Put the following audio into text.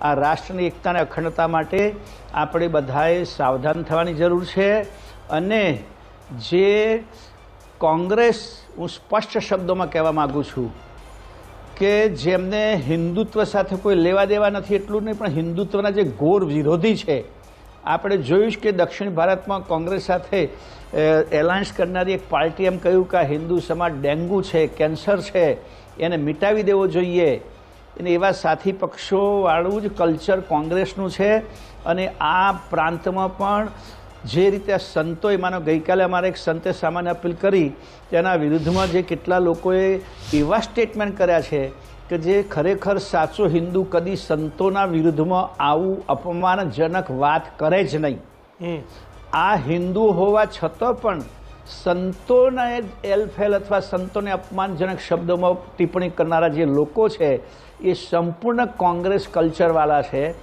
આ રાષ્ટ્રની એકતા અને અખંડતા માટે આપણે બધાએ સાવધાન થવાની જરૂર છે અને જે કોંગ્રેસ હું સ્પષ્ટ શબ્દોમાં કહેવા માગું છું કે જેમને હિન્દુત્વ સાથે કોઈ લેવા દેવા નથી એટલું નહીં પણ હિન્દુત્વના જે ઘોર વિરોધી છે આપણે જોયું કે દક્ષિણ ભારતમાં કોંગ્રેસ સાથે એલાયન્સ કરનારી એક પાર્ટી એમ કહ્યું કે હિન્દુ સમાજ ડેન્ગ્યુ છે કેન્સર છે એને મિટાવી દેવો જોઈએ અને એવા સાથી પક્ષોવાળું જ કલ્ચર કોંગ્રેસનું છે અને આ પ્રાંતમાં પણ જે રીતે સંતોએ માનો ગઈકાલે અમારે એક સંતે સામાન્ય અપીલ કરી તેના વિરુદ્ધમાં જે કેટલા લોકોએ એવા સ્ટેટમેન્ટ કર્યા છે કે જે ખરેખર સાચો હિન્દુ કદી સંતોના વિરુદ્ધમાં આવું અપમાનજનક વાત કરે જ નહીં। આ હિન્દુ હોવા છતાં પણ સંતોને એલફેલ અથવા સંતોને અપમાનજનક શબ્દોમાં ટિપ્પણી કરનારા જે લોકો છે એ સંપૂર્ણ કોંગ્રેસ કલ્ચરવાળા છે।